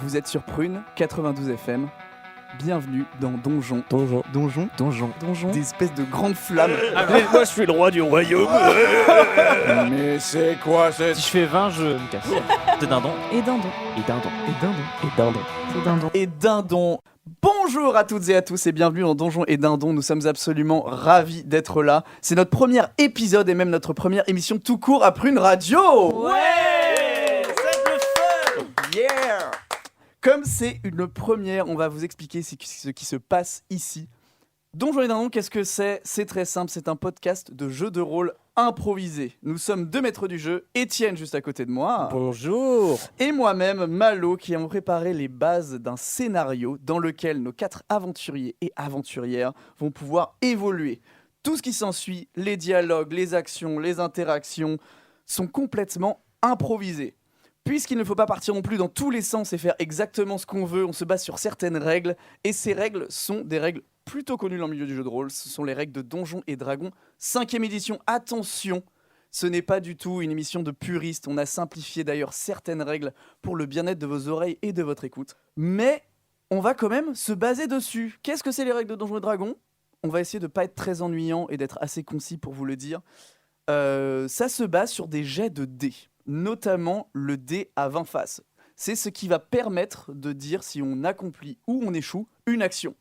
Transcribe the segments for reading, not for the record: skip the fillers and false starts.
Vous êtes sur Prune 92 FM. Bienvenue dans Donjon. Donjon. Des espèces de grandes flammes. Moi, je suis le roi du royaume. Mais c'est quoi Si cette... je fais 20, je me casse. C'est dindon. Et dindon. Et dindon. Bonjour à toutes et à tous et bienvenue dans Donjon et Dindon. Nous sommes absolument ravis d'être là. C'est notre premier épisode et même notre première émission tout court à Prune Radio. Ouais, c'est le fun. Yeah. Comme c'est une première, on va vous expliquer ce qui se passe ici. Donjon et Dindon, qu'est-ce que c'est ? C'est très simple, c'est un podcast de jeux de rôle improvisé. Nous sommes deux maîtres du jeu, Étienne juste à côté de moi. Bonjour. Et moi-même, Malo, qui avons préparé les bases d'un scénario dans lequel nos 4 aventuriers et aventurières vont pouvoir évoluer. Tout ce qui s'ensuit, les dialogues, les actions, les interactions, sont complètement improvisés. Puisqu'il ne faut pas partir non plus dans tous les sens et faire exactement ce qu'on veut, on se base sur certaines règles, et ces règles sont des règles plutôt connues dans le milieu du jeu de rôle. Ce sont les règles de Donjons et Dragons 5e édition. Attention, ce n'est pas du tout une émission de puristes. On a simplifié d'ailleurs certaines règles pour le bien-être de vos oreilles et de votre écoute. Mais on va quand même se baser dessus. Qu'est-ce que c'est les règles de Donjons et Dragons ? On va essayer de ne pas être très ennuyant et d'être assez concis pour vous le dire. Ça se base sur des jets de dés, notamment le dé à 20 faces. C'est ce qui va permettre de dire si on accomplit ou on échoue une action.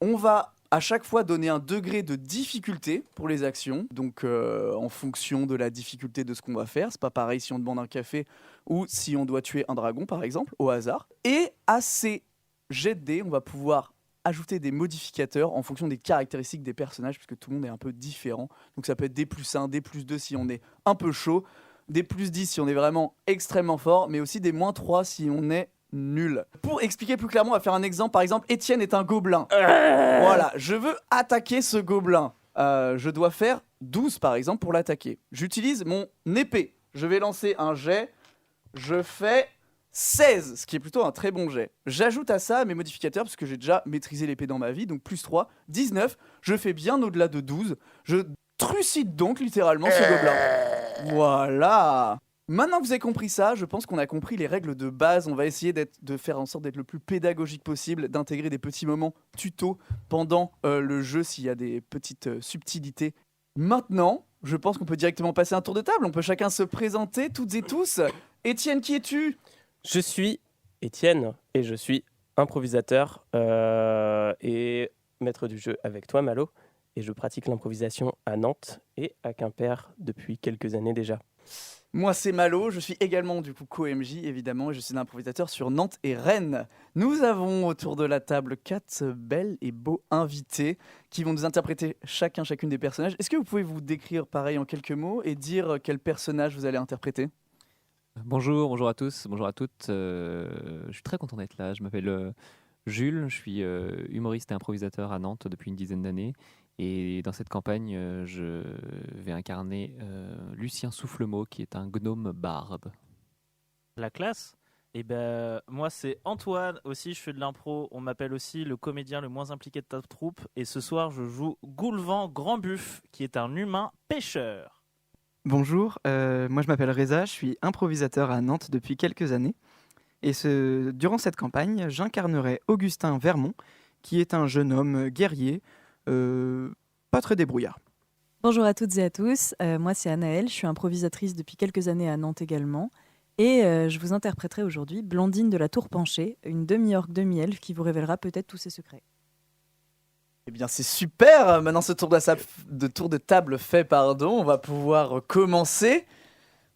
On va à chaque fois donner un degré de difficulté pour les actions, donc en fonction de la difficulté de ce qu'on va faire. C'est pas pareil si on demande un café ou si on doit tuer un dragon par exemple, au hasard. Et à ces jets de dés, on va pouvoir ajouter des modificateurs en fonction des caractéristiques des personnages, puisque tout le monde est un peu différent. Donc ça peut être des plus 1, des plus 2 si on est un peu chaud, des plus 10 si on est vraiment extrêmement fort, mais aussi des moins 3 si on est nul. Pour expliquer plus clairement, on va faire un exemple. Par exemple, Étienne est un gobelin. Voilà, je veux attaquer ce gobelin. Je dois faire 12 par exemple pour l'attaquer. J'utilise mon épée. Je vais lancer un jet. Je fais 16, ce qui est plutôt un très bon jet. J'ajoute à ça mes modificateurs, parce que j'ai déjà maîtrisé l'épée dans ma vie, donc plus 3, 19. Je fais bien au-delà de 12. Je trucide donc littéralement ce gobelin. Voilà. Maintenant que vous avez compris ça, je pense qu'on a compris les règles de base. On va essayer de faire en sorte d'être le plus pédagogique possible, d'intégrer des petits moments tuto pendant le jeu s'il y a des petites subtilités. Maintenant, je pense qu'on peut directement passer un tour de table. On peut chacun se présenter, toutes et tous. Étienne, qui es-tu ? Je suis Étienne et je suis improvisateur et maître du jeu avec toi, Malo. Et je pratique l'improvisation à Nantes et à Quimper depuis quelques années déjà. Moi, c'est Malo, je suis également du coup co-MJ évidemment et je suis un improvisateur sur Nantes et Rennes. Nous avons autour de la table 4 belles et beaux invités qui vont nous interpréter chacune des personnages. Est-ce que vous pouvez vous décrire pareil en quelques mots et dire quel personnage vous allez interpréter ? Bonjour à tous, bonjour à toutes. Je suis très content d'être là. Je m'appelle Jules, je suis humoriste et improvisateur à Nantes depuis une dizaine d'années. Et dans cette campagne, je vais incarner Lucien Soufflemot, qui est un gnome barde. La classe. Et ben moi c'est Antoine aussi, je fais de l'impro, on m'appelle aussi le comédien le moins impliqué de ta troupe et ce soir je joue Goulvan Grandbuff qui est un humain pêcheur. Bonjour, moi je m'appelle Reza, je suis improvisateur à Nantes depuis quelques années et durant cette campagne j'incarnerai Augustin Vermont qui est un jeune homme guerrier, pas très débrouillard. Bonjour à toutes et à tous, moi c'est Anaëlle, je suis improvisatrice depuis quelques années à Nantes également. Et je vous interpréterai aujourd'hui Blandine de la Tour Penchée, une demi-orque, demi-elfe qui vous révélera peut-être tous ses secrets. Eh bien, c'est super. Maintenant, ce tour de table fait, on va pouvoir commencer.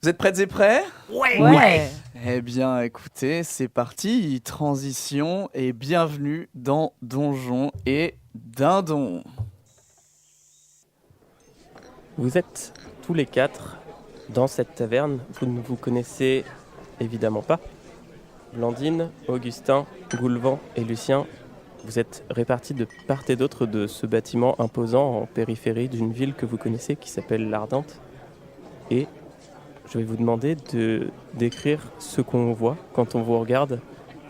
Vous êtes prêtes et prêts ? Ouais. Eh bien, écoutez, c'est parti. Transition et bienvenue dans Donjon et Dindon. Vous êtes tous les 4 dans cette taverne. Vous ne vous connaissez évidemment pas. Blandine, Augustin, Goulvan et Lucien. Vous êtes répartis de part et d'autre de ce bâtiment imposant en périphérie d'une ville que vous connaissez qui s'appelle l'Ardente. Et je vais vous demander de décrire ce qu'on voit quand on vous regarde.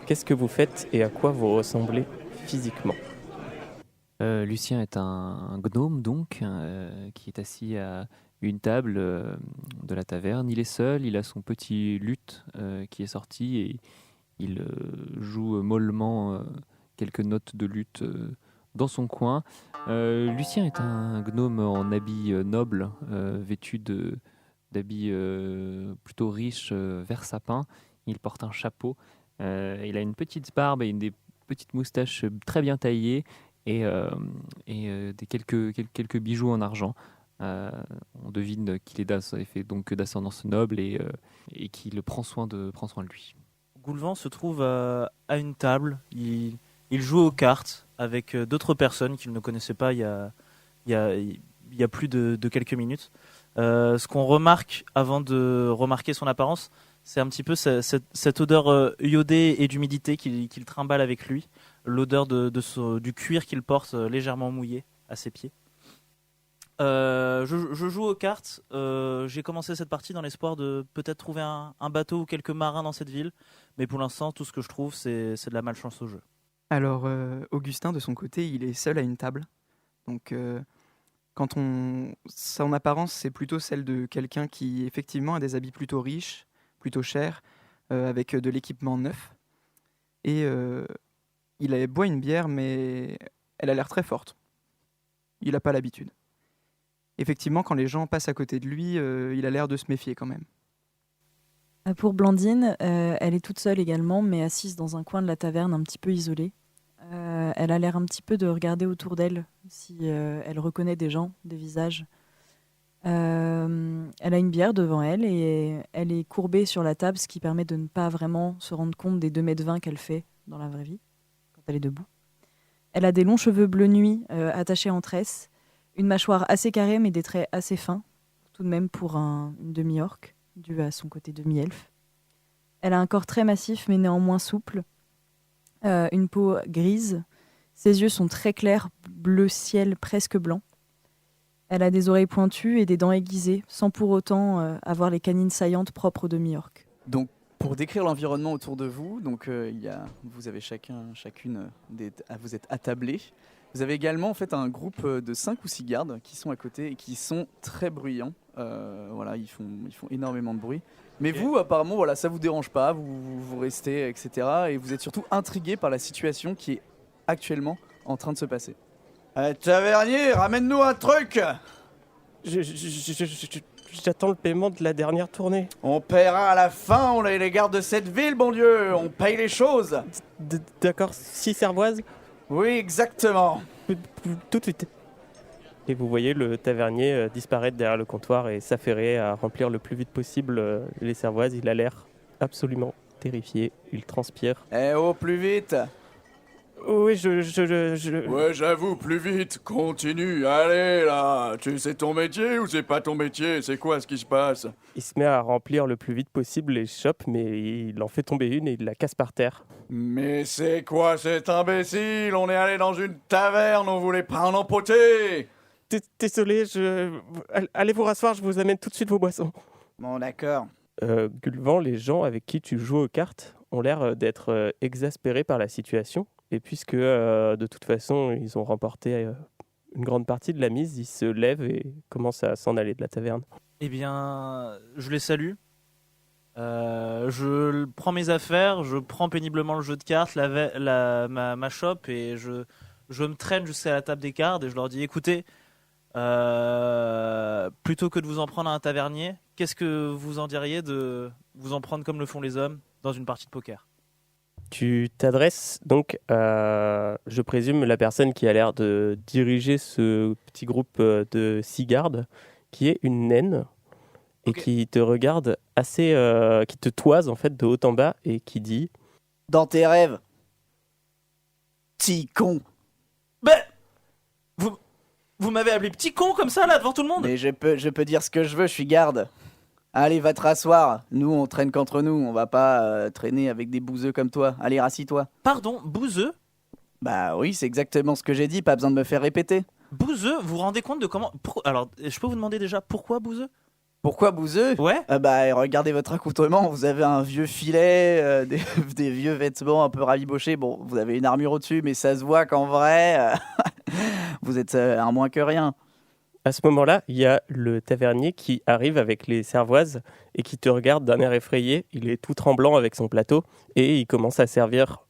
Qu'est-ce que vous faites et à quoi vous ressemblez physiquement ? Lucien est un gnome donc, qui est assis à une table de la taverne. Il est seul, il a son petit luth qui est sorti et il joue mollement quelques notes de luth dans son coin. Lucien est un gnome en habit noble, vêtu d'habits plutôt riches, vert sapin. Il porte un chapeau. Il a une petite barbe et des petites moustaches très bien taillées et quelques bijoux en argent. On devine qu'il est fait donc d'ascendance noble et qu'il prend soin de lui. Goulvan se trouve à une table. Il joue aux cartes avec d'autres personnes qu'il ne connaissait pas il y a plus de quelques minutes. Ce qu'on remarque avant de remarquer son apparence, c'est un petit peu cette odeur iodée et d'humidité qu'il trimballe avec lui, l'odeur du cuir qu'il porte légèrement mouillé à ses pieds. Je joue aux cartes. J'ai commencé cette partie dans l'espoir de peut-être trouver un bateau ou quelques marins dans cette ville, mais pour l'instant, tout ce que je trouve, c'est de la malchance au jeu. Alors, Augustin, de son côté, il est seul à une table. Donc, son apparence, c'est plutôt celle de quelqu'un qui, effectivement, a des habits plutôt riches, plutôt chers, avec de l'équipement neuf. Et il boit une bière, mais elle a l'air très forte. Il n'a pas l'habitude. Effectivement, quand les gens passent à côté de lui, il a l'air de se méfier quand même. Pour Blandine, elle est toute seule également, mais assise dans un coin de la taverne, un petit peu isolée. Elle a l'air un petit peu de regarder autour d'elle, si elle reconnaît des gens, des visages. Elle a une bière devant elle et elle est courbée sur la table, ce qui permet de ne pas vraiment se rendre compte des 2,20 m qu'elle fait dans la vraie vie, quand elle est debout. Elle a des longs cheveux bleu nuit attachés en tresse, une mâchoire assez carrée mais des traits assez fins, tout de même pour une demi-orque, dû à son côté demi-elfe. Elle a un corps très massif mais néanmoins souple, une peau grise, ses yeux sont très clairs, bleu ciel presque blanc. Elle a des oreilles pointues et des dents aiguisées, sans pour autant avoir les canines saillantes propres aux demi-orques. Donc, pour décrire l'environnement autour de vous, vous avez vous êtes attablés. Vous avez également en fait un groupe de 5 ou 6 gardes qui sont à côté et qui sont très bruyants. Ils font énormément de bruit. Mais vous, apparemment, ça vous dérange pas, vous restez, etc. Et vous êtes surtout intrigués par la situation qui est actuellement en train de se passer. Tavernier, ramène-nous un truc! J'attends le paiement de la dernière tournée. On paiera à la fin, on est les gardes de cette ville, bon Dieu! On paye les choses! D'accord, 6 cervoises? Oui, exactement! Tout de suite. Et vous voyez le tavernier disparaître derrière le comptoir et s'affairer à remplir le plus vite possible les cervoises. Il a l'air absolument terrifié, il transpire. Eh oh, plus vite! Oui, Ouais, j'avoue, plus vite, continue, allez là, c'est ton métier ou c'est pas ton métier? C'est quoi ce qui se passe? Il se met à remplir le plus vite possible les chopes, mais il en fait tomber une et il la casse par terre. Mais c'est quoi cet imbécile? On est allé dans une taverne, on voulait pas en empoter! Désolé, allez vous rasseoir, je vous amène tout de suite vos boissons. Bon, d'accord. Gulvan, les gens avec qui tu joues aux cartes ont l'air d'être exaspérés par la situation. Et puisque de toute façon, ils ont remporté une grande partie de la mise, ils se lèvent et commencent à s'en aller de la taverne. Eh bien, je les salue. Je prends mes affaires, je prends péniblement le jeu de cartes, ma chope, et je me traîne jusqu'à la table des cartes et je leur dis, écoutez, plutôt que de vous en prendre à un tavernier, qu'est-ce que vous en diriez de vous en prendre comme le font les hommes dans une partie de poker? Tu t'adresses donc à, je présume, la personne qui a l'air de diriger ce petit groupe de 6 gardes, qui est une naine, et qui te regarde assez, qui te toise en fait de haut en bas, et qui dit « Dans tes rêves, petit con !» Ben, vous m'avez appelé petit con comme ça là devant tout le monde? Mais je peux dire ce que je veux, je suis garde. Allez, va te rasseoir. Nous, on traîne qu'entre nous. On va pas traîner avec des bouseux comme toi. Allez, rassis-toi. Pardon, bouseux? Bah oui, c'est exactement ce que j'ai dit. Pas besoin de me faire répéter. Bouseux? Vous vous rendez compte de comment... Alors, je peux vous demander déjà pourquoi bouseux? Pourquoi bouseux? Ouais. Bah, regardez votre accoutrement. Vous avez un vieux filet, des vieux vêtements un peu rabibochés. Bon, vous avez une armure au-dessus, mais ça se voit qu'en vrai, vous êtes un moins que rien. À ce moment-là, il y a le tavernier qui arrive avec les cervoises et qui te regarde d'un air effrayé. Il est tout tremblant avec son plateau et il commence à servir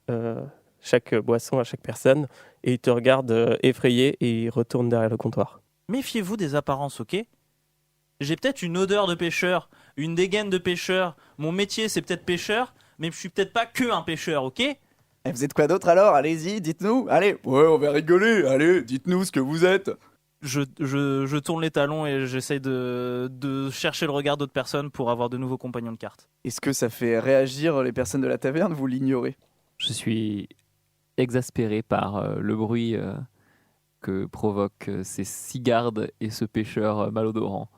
chaque boisson à chaque personne. Et il te regarde effrayé et il retourne derrière le comptoir. Méfiez-vous des apparences, ok ? J'ai peut-être une odeur de pêcheur, une dégaine de pêcheur. Mon métier, c'est peut-être pêcheur, mais je suis peut-être pas que un pêcheur, ok ? Et vous êtes quoi d'autre alors? Allez-y, dites-nous. Allez. Ouais, on va rigoler. Allez, dites-nous ce que vous êtes. Je tourne les talons et j'essaye de chercher le regard d'autres personnes pour avoir de nouveaux compagnons de cartes. Est-ce que ça fait réagir les personnes de la taverne? Vous l'ignorez? Je suis exaspéré par le bruit que provoquent ces cigardes et ce pêcheur malodorant.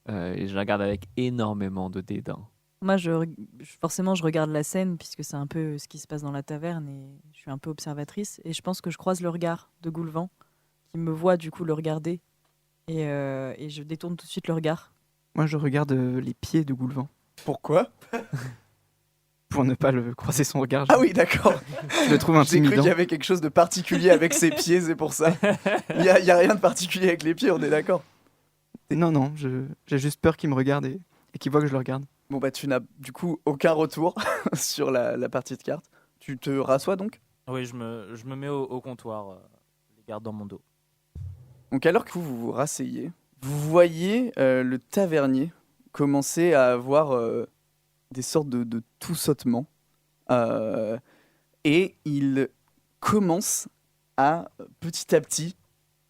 Et je la regarde avec énormément de dédain. Moi, forcément, je regarde la scène puisque c'est un peu ce qui se passe dans la taverne et je suis un peu observatrice. Et je pense que je croise le regard de Goulvan qui me voit du coup le regarder et je détourne tout de suite le regard. Moi, je regarde les pieds de Goulvan Pourquoi? pour ne pas le croiser son regard. Ah oui, d'accord. Je le trouve J'ai cru intimidant. qu'il y avait quelque chose de particulier avec ses pieds, c'est pour ça. Il y a rien de particulier avec les pieds, on est d'accord. Non, j'ai juste peur qu'il me regarde et qu'il voit que je le regarde. Bon bah tu n'as du coup aucun retour sur la partie de cartes. Tu te rassois donc? Oui, je me mets au comptoir, les gardes dans mon dos. Donc alors que vous vous rasseyez, vous voyez le tavernier commencer à avoir des sortes de tout sautements et il commence à petit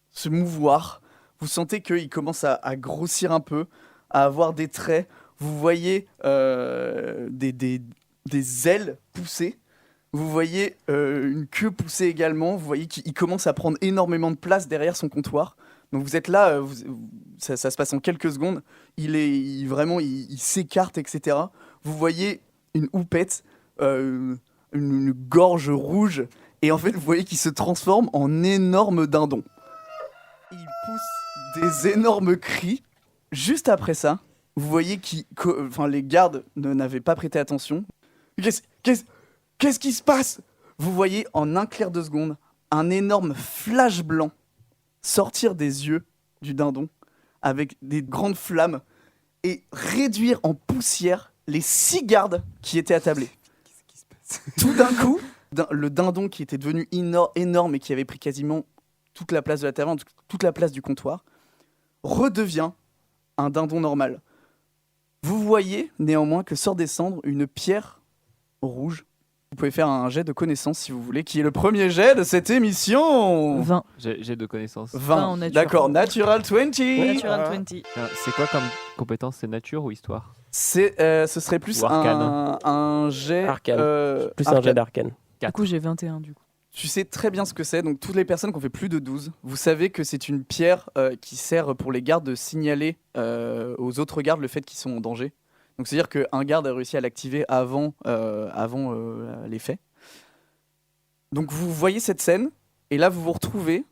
se mouvoir. Vous sentez qu'il commence à grossir un peu, à avoir des traits. Vous voyez des ailes poussées. Vous voyez une queue poussée également. Vous voyez qu'il commence à prendre énormément de place derrière son comptoir. Donc vous êtes là, ça se passe en quelques secondes. Il s'écarte, etc. Vous voyez une houppette, une gorge rouge. Et en fait, vous voyez qu'il se transforme en énorme dindon. Il pousse des énormes cris. Juste après ça, vous voyez les gardes n'avaient pas prêté attention. Qu'est-ce qui se passe? Vous voyez en un clair de seconde un énorme flash blanc sortir des yeux du dindon avec des grandes flammes et réduire en poussière les 6 gardes qui étaient attablés. Qu'est-ce qui se passe? Tout d'un coup, le dindon qui était devenu énorme et qui avait pris quasiment toute la place de la taverne, toute la place du comptoir, redevient un dindon normal. Vous voyez néanmoins que sort des cendres une pierre rouge. Vous pouvez faire un jet de connaissance si vous voulez, qui est le premier jet de cette émission. 20. J'ai de connaissances. 20, en natural. d'accord, natural 20. Natural 20. C'est quoi comme compétence? C'est nature ou histoire? Ce serait plus Ou arcane. un jet... Arcane. Plus un arcane. jet d'arcane. Du coup, j'ai 21 du coup. Tu sais très bien ce que c'est, donc toutes les personnes qui ont fait plus de 12, vous savez que c'est une pierre qui sert pour les gardes de signaler aux autres gardes le fait qu'ils sont en danger. Donc c'est-à-dire qu'un garde a réussi à l'activer avant les faits. Donc vous voyez cette scène, et là vous vous retrouvez,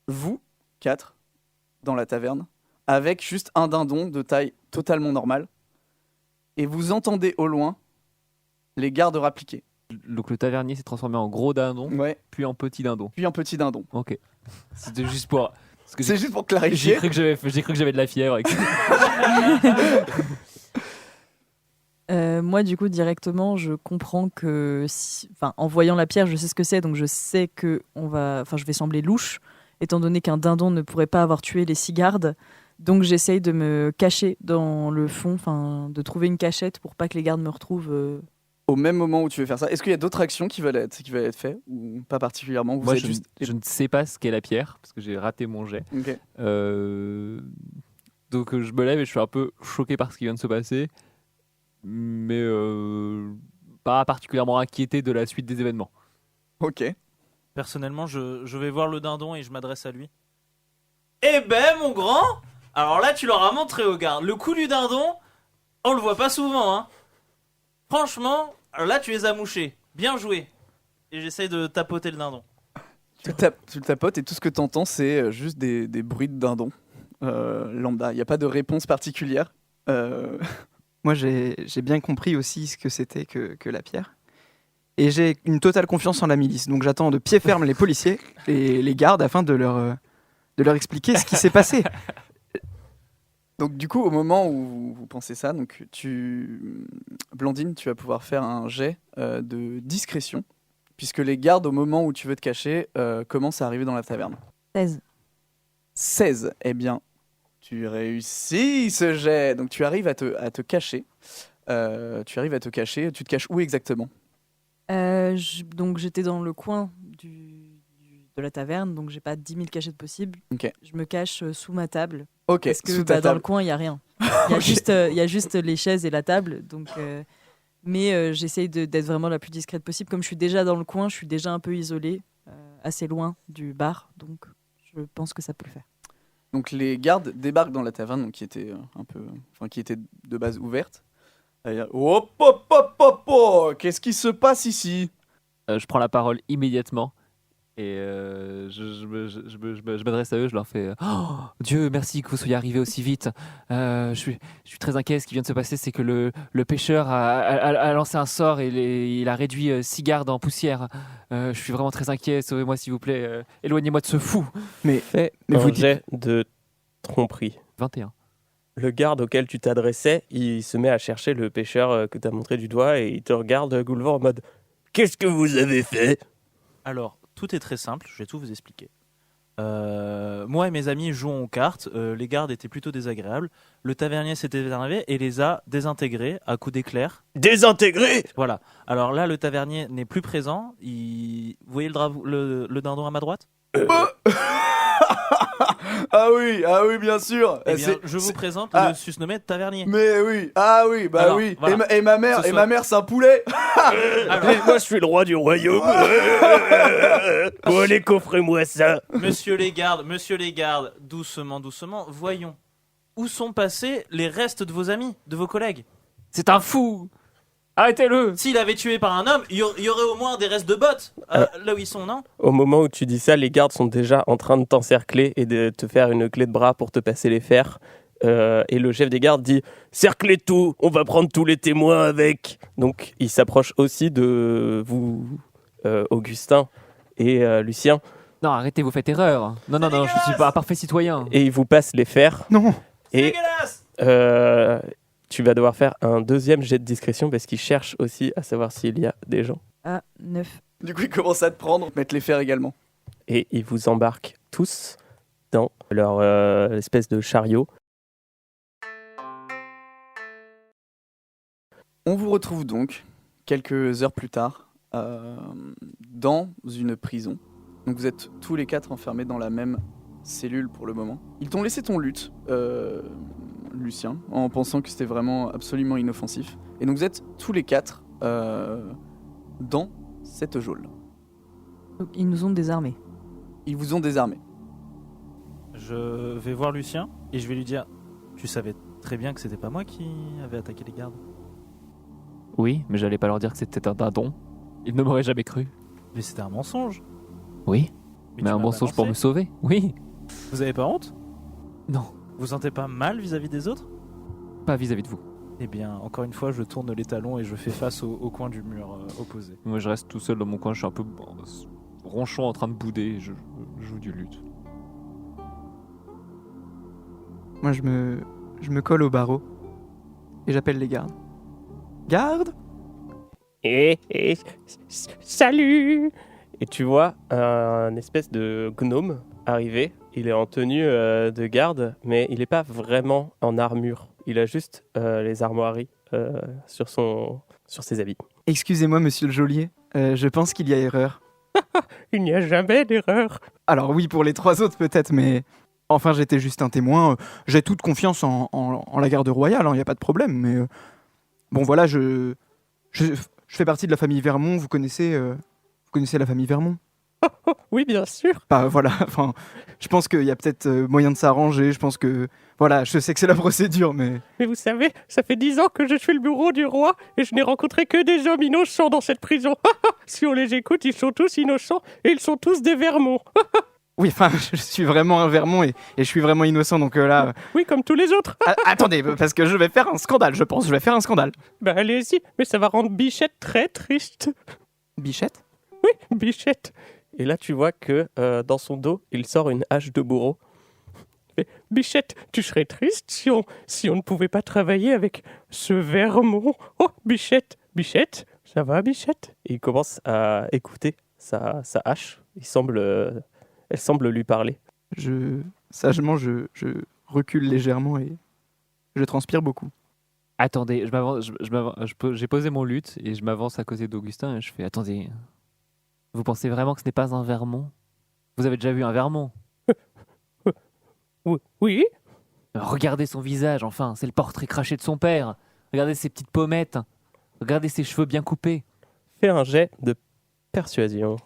vous, 4, dans la taverne, avec juste un dindon de taille totalement normale, et vous entendez au loin les gardes rappliquer. Donc le tavernier s'est transformé en gros dindon, Ouais, puis en petit dindon. puis un petit dindon. Ok. C'était juste pour... Parce que C'est juste pour j'ai clarifier. cru que j'avais de la fièvre. Moi, du coup, directement, je comprends que, en voyant la pierre, je sais ce que c'est, donc je sais que je vais sembler louche, étant donné qu'un dindon ne pourrait pas avoir tué les 6 gardes. Donc, j'essaye de me cacher dans le fond, de trouver une cachette pour pas que les gardes me retrouvent. Au même moment où tu veux faire ça, est-ce qu'il y a d'autres actions qui veulent être faites ou pas particulièrement? Vous Moi, êtes juste... je ne sais pas ce qu'est la pierre, parce que j'ai raté mon jet. Ok. Donc je me lève et je suis un peu choqué par ce qui vient de se passer, mais pas particulièrement inquiété de la suite des événements. Ok. Personnellement, je vais voir le dindon et je m'adresse à lui. Eh ben, mon grand! Alors là, tu leur as montré aux gardes. Le coup du dindon, on le voit pas souvent, hein. Franchement, là, tu les as mouchés. Bien joué. Et j'essaye de tapoter le dindon. Tu le tapotes et tout ce que tu entends, c'est juste des bruits de dindon. Lambda. Il n'y a pas de réponse particulière. Moi, j'ai bien compris aussi ce que c'était que la pierre. Et j'ai une totale confiance en la milice. Donc j'attends de pied ferme les policiers et les gardes afin de de leur expliquer ce qui s'est passé. Donc du coup, au moment où vous pensez ça, donc Blandine, tu vas pouvoir faire un jet de discrétion, puisque les gardes, au moment où tu veux te cacher, commencent à arriver dans la taverne. 16. 16, eh bien, tu réussis ce jet. Donc tu arrives à te cacher. Tu te caches où exactement? Donc j'étais dans le coin de la taverne, donc j'ai pas 10 000 cachettes possibles. Ok. Je me cache sous ma table. Ok, Parce que sous ta dans le table. coin, il n'y a rien. Il y a juste les chaises et la table. Donc, mais j'essaye d'être vraiment la plus discrète possible. Comme je suis déjà dans le coin, je suis déjà un peu isolée, assez loin du bar. Donc je pense que ça peut le faire. Donc les gardes débarquent dans la taverne, donc, qui était qui était de base ouverte. Hop, hop, hop, hop, hop, qu'est-ce qui se passe ici? Je prends la parole immédiatement et je m'adresse à eux, je leur fais oh, Dieu, merci que vous soyez arrivés aussi vite. Je suis très inquiet. Ce qui vient de se passer, c'est que le pêcheur a lancé un sort et il a réduit 6 gardes en poussière. Je suis vraiment très inquiet. Sauvez-moi, s'il vous plaît. Éloignez-moi de ce fou. Mais Mais vous vous dites- jet de tromperie. 21. Le garde auquel tu t'adressais, il se met à chercher le pêcheur que tu as montré du doigt et il te regarde, Goulvan, en mode « Qu'est-ce que vous avez fait ?» Alors, tout est très simple, je vais tout vous expliquer. Moi et mes amis jouons aux cartes, les gardes étaient plutôt désagréables, le tavernier s'était énervé et les a désintégrés à coups d'éclair. Désintégré. Voilà. Alors là, le tavernier n'est plus présent. Vous voyez le dindon à ma droite? Ah oui, bien sûr. Eh bien, je vous présente Ah. le susnommé tavernier. Mais oui, ah oui, bah Alors, oui. voilà. Et ma mère, Ce et soir. ma mère, c'est un poulet. Alors, Moi, je suis le roi du royaume. Bon, allez, coffrez-moi ça. Messieurs les gardes, doucement, voyons. Où sont passés les restes de vos amis, de vos collègues? C'est un fou. Arrêtez-le. S'il avait tué par un homme, il y aurait au moins des restes de bottes là où ils sont, non? Au moment où tu dis ça, les gardes sont déjà en train de t'encercler et de te faire une clé de bras pour te passer les fers. Et le chef des gardes dit « Cerclez tout, on va prendre tous les témoins avec !» Donc il s'approche aussi de vous, Augustin et Lucien, Non, arrêtez, vous faites erreur. Non, je suis pas un parfait citoyen. et il vous passe les fers. Non. C'est Et dégueulasse! tu vas devoir faire un deuxième jet de discrétion parce qu'il cherche aussi à savoir s'il y a des gens. Ah, 9. Du coup, ils commencent à te prendre, mettre les fers également. Et ils vous embarquent tous dans leur espèce de chariot. On vous retrouve donc quelques heures plus tard dans une prison. Donc vous êtes tous les 4 enfermés dans la même cellule pour le moment. Ils t'ont laissé ton luth, Lucien, en pensant que c'était vraiment absolument inoffensif. Et donc vous êtes tous les 4 dans cette geôle. Donc, ils nous ont désarmés. Ils vous ont désarmés. Je vais voir Lucien et je vais lui dire: tu savais très bien que c'était pas moi qui avait attaqué les gardes. Oui, mais j'allais pas leur dire que c'était un dindon. Ils ne m'auraient jamais cru. Mais c'était un mensonge. Oui, Mais mais tu un m'as mensonge pour me balancé. sauver. Oui. Vous avez pas honte? Non, Vous sentez pas mal vis-à-vis des autres? pas vis-à-vis de vous. Eh bien, encore une fois, je tourne les talons et je fais face au coin du mur opposé. Moi, je reste tout seul dans mon coin. Je suis un peu ronchon en train de bouder. Et je joue du luth. Moi, je me colle au barreau et j'appelle les gardes. Garde? Salut. Et tu vois un espèce de gnome arriver. Il est en tenue de garde, mais il n'est pas vraiment en armure. Il a juste les armoiries sur ses habits. Excusez-moi, monsieur le geôlier. Je pense qu'il y a erreur. Il n'y a jamais d'erreur. Alors oui, pour les 3 autres peut-être, mais... Enfin, j'étais juste un témoin. J'ai toute confiance en la garde royale, il n'y a pas de problème. Mais bon, voilà, je fais partie de la famille Vermont. Vous connaissez la famille Vermont? Oui, bien sûr. Bah voilà, enfin, je pense qu'il y a peut-être moyen de s'arranger. Je pense que... Voilà, je sais que c'est la procédure, mais... Mais vous savez, ça fait 10 ans que je suis le bureau du roi et je n'ai rencontré que des hommes innocents dans cette prison. Si on les écoute, ils sont tous innocents et ils sont tous des Vermonts. Oui, enfin, je suis vraiment un Vermont et je suis vraiment innocent, donc là... Oui, comme tous les autres. Attendez, parce que je vais faire un scandale, je pense. Je vais faire un scandale. Bah allez-y, mais ça va rendre Bichette très triste. Bichette? Oui, Bichette. Et là, tu vois que dans son dos, il sort une hache de bourreau. Mais Bichette, tu serais triste si on ne pouvait pas travailler avec ce Vermont. Oh, Bichette, ça va, Bichette? Et il commence à écouter sa hache. Elle semble lui parler. Sagement, je recule légèrement et je transpire beaucoup. Attendez, j'ai posé mon luth et je m'avance à côté d'Augustin et je fais attendez, vous pensez vraiment que ce n'est pas un Vermont? Vous avez déjà vu un Vermont? Oui? Regardez son visage, enfin, c'est le portrait craché de son père. Regardez ses petites pommettes. Regardez ses cheveux bien coupés. Fais un jet de persuasion.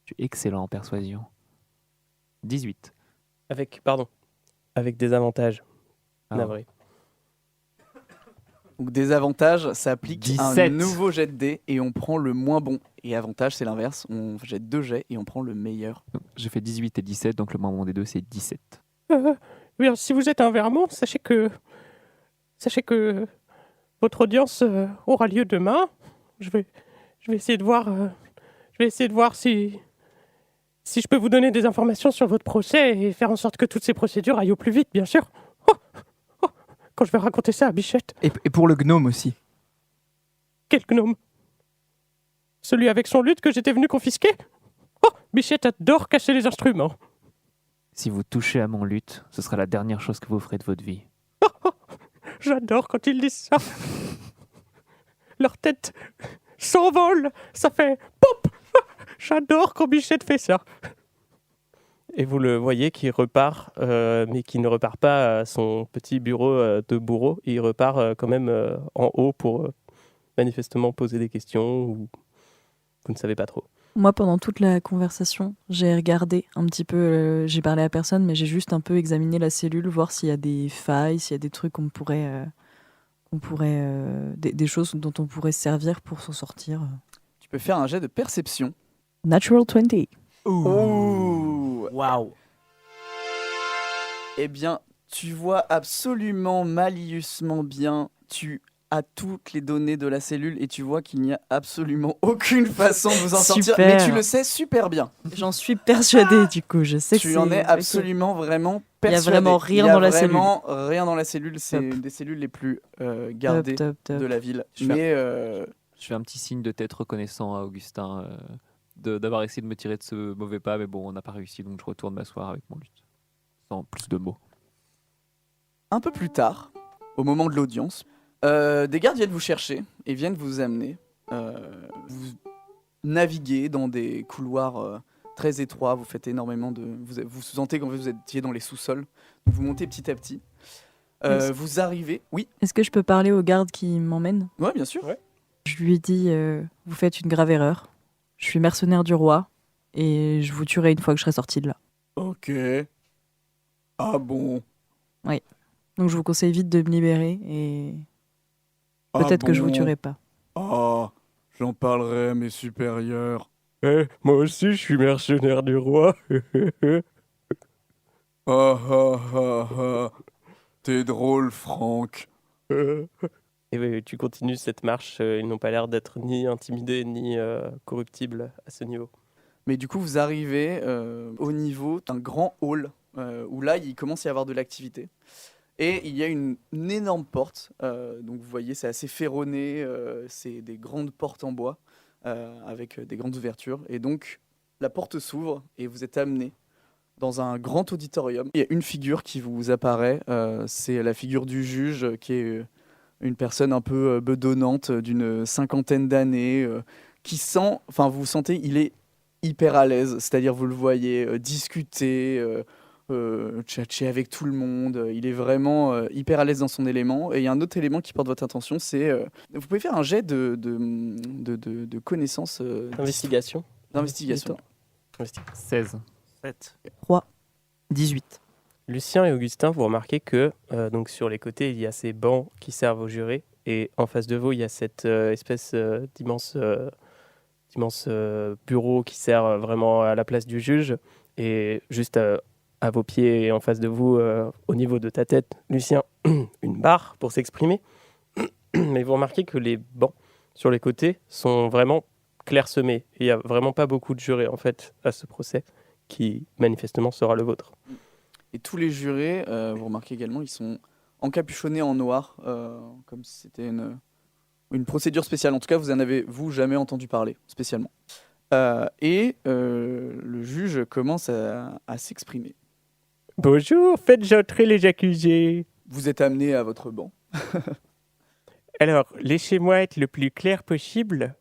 Je suis excellent en persuasion. 18. Avec des avantages. Ah. Navré. Donc désavantage, ça applique 17. un nouveau jet de dés et on prend le moins bon. Et avantage, c'est l'inverse, on jette 2 jets et on prend le meilleur. J'ai fait 18 et 17, donc le moins bon des deux, c'est 17. Bien, si vous êtes un Vermont, sachez que votre audience aura lieu demain. Je vais essayer de voir si je peux vous donner des informations sur votre procès et faire en sorte que toutes ces procédures aillent au plus vite, bien sûr. Quand je vais raconter ça à Bichette. Et pour le gnome aussi. Quel gnome? Celui avec son luth que j'étais venu confisquer? Oh, Bichette adore casser les instruments. Si vous touchez à mon luth, ce sera la dernière chose que vous ferez de votre vie. J'adore quand ils disent ça. Leur tête s'envole, ça fait pop. J'adore quand Bichette fait ça. Et vous le voyez qui repart, mais qui ne repart pas à son petit bureau de bourreau. Il repart quand même en haut pour manifestement poser des questions ou vous ne savez pas trop. Moi, pendant toute la conversation, j'ai regardé un petit peu, j'ai parlé à personne, mais j'ai juste un peu examiné la cellule, voir s'il y a des failles, s'il y a des trucs des choses dont on pourrait se servir pour s'en sortir. Tu peux faire un jet de perception. Natural 20. Ouh. Waouh. Eh bien, tu vois absolument malieusement bien, tu as toutes les données de la cellule et tu vois qu'il n'y a absolument aucune façon de vous en sortir, Super. mais tu le sais super bien. J'en suis persuadée, du coup. Je sais que Tu en es absolument vraiment persuadé. Il y a vraiment rien dans la cellule. vraiment rien dans la cellule, c'est Top. une des cellules les plus gardées Top. de la ville. Je fais- Mais Je fais un petit signe de tête reconnaissant à Augustin d'avoir essayé de me tirer de ce mauvais pas, mais bon, on n'a pas réussi, donc je retourne m'asseoir avec mon luth. Sans plus de mots. un peu plus tard, au moment de l'audience, des gardes viennent vous chercher et viennent vous amener. Vous naviguez dans des couloirs très étroits, vous faites énormément de... Vous sentez qu'en fait vous étiez dans les sous-sols, donc vous montez petit à petit. Vous arrivez... Oui, Est-ce que je peux parler au garde qui m'emmène? ouais, bien sûr. Ouais. Je lui dis vous faites une grave erreur. Je suis mercenaire du roi et je vous tuerai une fois que je serai sorti de là. Ok. Ah bon? Donc je vous conseille vite de me libérer et Ah peut-être que je vous bon? tuerai pas. Ah, j'en parlerai à mes supérieurs. Moi aussi, je suis mercenaire du roi. Ah ah ah ah. T'es drôle, Franck. Et oui, tu continues cette marche. Ils n'ont pas l'air d'être ni intimidés ni corruptibles à ce niveau. Mais du coup, vous arrivez au niveau d'un grand hall où là, il commence à y avoir de l'activité. Et il y a une énorme porte. Donc vous voyez, c'est assez ferronné. C'est des grandes portes en bois avec des grandes ouvertures. Et donc, la porte s'ouvre et vous êtes amené dans un grand auditorium. Il y a une figure qui vous apparaît. C'est la figure du juge qui est une personne un peu bedonnante d'une 50aine d'années qui sent, enfin vous sentez, il est hyper à l'aise, c'est-à-dire vous le voyez discuter, tchatcher avec tout le monde, il est vraiment hyper à l'aise dans son élément. Et il y a un autre élément qui porte votre attention, c'est, vous pouvez faire un jet de connaissances, Investigation. d'investigation. 16. 7. 18. Lucien et Augustin, vous remarquez que donc sur les côtés, il y a ces bancs qui servent aux jurés. Et en face de vous, il y a cette espèce d'immense bureau qui sert vraiment à la place du juge. Et juste à vos pieds et en face de vous, au niveau de ta tête, Lucien, une barre pour s'exprimer. Mais vous remarquez que les bancs sur les côtés sont vraiment clairsemés. Il n'y a vraiment pas beaucoup de jurés en fait à ce procès qui manifestement sera le vôtre. Et tous les jurés, vous remarquez également, ils sont encapuchonnés en noir, comme si c'était une procédure spéciale. En tout cas, vous en avez, vous, jamais entendu parler, spécialement. Le juge commence à s'exprimer. Bonjour, faites entrer les accusés. Vous êtes amené à votre banc. Alors, laissez-moi être le plus clair possible.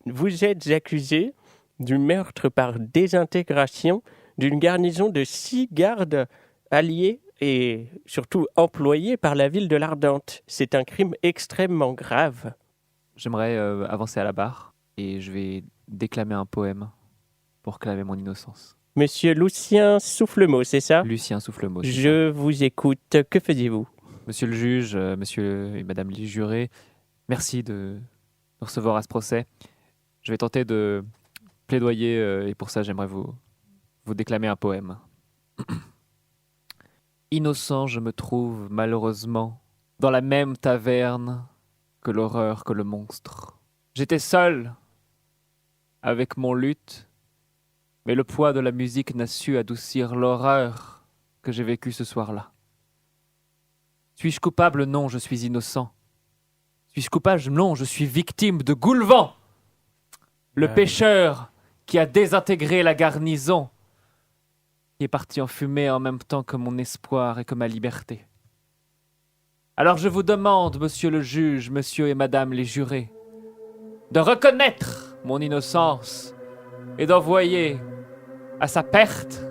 Vous êtes accusé du meurtre par désintégration d'une garnison de 6 gardes alliés et surtout employés par la ville de l'Ardente. C'est un crime extrêmement grave. J'aimerais avancer à la barre et je vais déclamer un poème pour clamer mon innocence. Monsieur Lucien Soufflemot, c'est ça? Lucien Soufflemot. Je vous écoute. Que faisiez-vous? Monsieur le juge, monsieur et madame les jurés, merci de me recevoir à ce procès. Je vais tenter de plaidoyer et pour ça j'aimerais vous déclamer un poème. Innocent, je me trouve malheureusement dans la même taverne que l'horreur, que le monstre. J'étais seul avec mon luth, mais le poids de la musique n'a su adoucir l'horreur que j'ai vécue ce soir-là. Suis-je coupable? Non, je suis innocent. Suis-je coupable? Non, je suis victime de Goulvan, le pêcheur qui a désintégré la garnison, qui est parti en fumée en même temps que mon espoir et que ma liberté. Alors je vous demande, monsieur le juge, monsieur et madame les jurés, de reconnaître mon innocence et d'envoyer à sa perte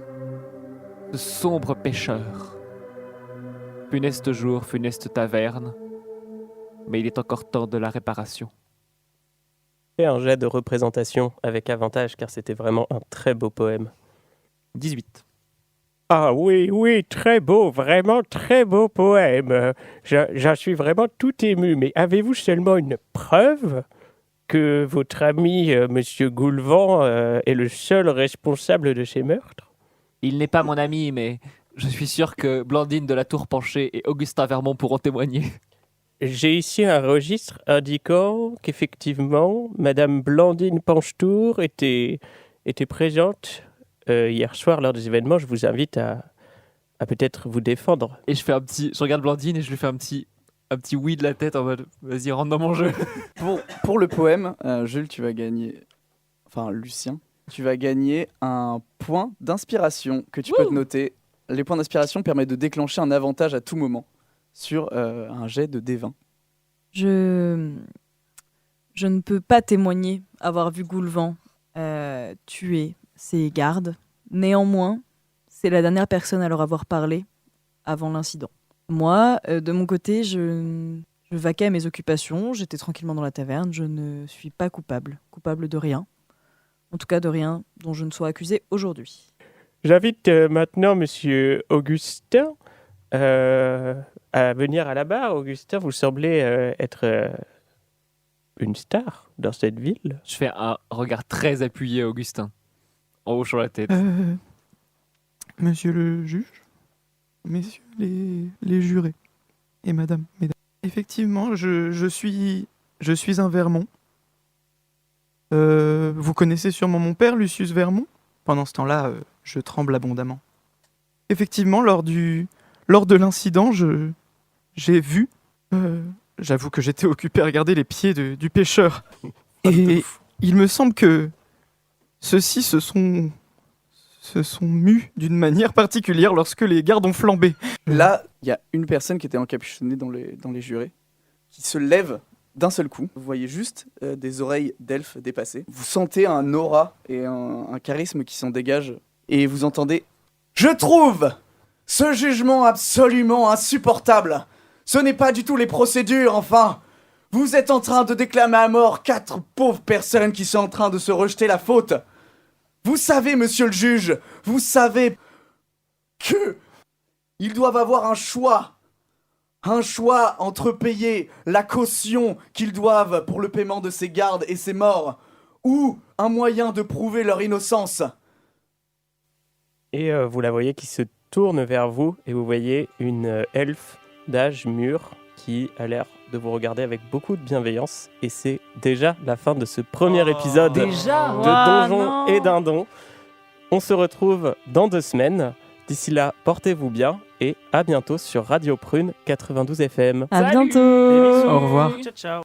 ce sombre pêcheur. Funeste jour, funeste taverne, mais il est encore temps de la réparation. Fais un jet de représentation avec avantage car c'était vraiment un très beau poème. 18. Ah oui, très beau, vraiment très beau poème. J'en suis vraiment tout ému, mais avez-vous seulement une preuve que votre ami Monsieur Goulvan est le seul responsable de ces meurtres? Il n'est pas mon ami, mais je suis sûr que Blandine de la Tour Penchée et Augustin Vermont pourront témoigner. J'ai ici un registre indiquant qu'effectivement, Madame Blandine Penchetour était présente hier soir lors des événements. Je vous invite à peut-être vous défendre. Et je regarde Blandine et je lui fais un petit oui de la tête en mode vas-y, rentre dans mon jeu. Pour le poème, Jules, tu vas gagner, enfin Lucien, tu vas gagner un point d'inspiration que tu peux te noter. Les points d'inspiration permettent de déclencher un avantage à tout moment sur un jet de D20. Je ne peux pas témoigner avoir vu Goulvan tuer ses gardes. Néanmoins, c'est la dernière personne à leur avoir parlé avant l'incident. Moi, de mon côté, je vaquais à mes occupations, j'étais tranquillement dans la taverne, je ne suis pas coupable de rien. En tout cas, de rien dont je ne sois accusé aujourd'hui. J'invite maintenant Monsieur Augustin à venir à la barre. Augustin, vous semblez être une star dans cette ville. Je fais un regard très appuyé à Augustin, en hochant la tête. Monsieur le juge, messieurs les jurés et madame, mesdames. Effectivement, je suis un Vermont. Vous connaissez sûrement mon père, Lucius Vermont. Pendant ce temps-là, je tremble abondamment. Effectivement, lors de l'incident, j'ai vu... j'avoue que j'étais occupé à regarder les pieds du pêcheur. Et il me semble que ceux-ci se sont mus d'une manière particulière lorsque les gardes ont flambé. Là, il y a une personne qui était encapuchonnée dans les jurés, qui se lève d'un seul coup. Vous voyez juste des oreilles d'elfe dépassées. Vous sentez un aura et un charisme qui s'en dégage. Et vous entendez « Je trouve ce jugement absolument insupportable. Ce n'est pas du tout les procédures, enfin. Vous êtes en train de déclamer à mort 4 pauvres personnes qui sont en train de se rejeter la faute. Vous savez, monsieur le juge, vous savez que ils doivent avoir un choix entre payer la caution qu'ils doivent pour le paiement de ces gardes et ces morts, ou un moyen de prouver leur innocence. » Et vous la voyez qui se tourne vers vous, et vous voyez une elfe d'âge mûr qui a l'air de vous regarder avec beaucoup de bienveillance. Et c'est déjà la fin de ce premier épisode déjà de Donjons et Dindons. On se retrouve dans 2 semaines. D'ici là, portez-vous bien et à bientôt sur Radio Prune 92 FM. À Salut. bientôt. Des bisous. Au revoir. Ciao, ciao.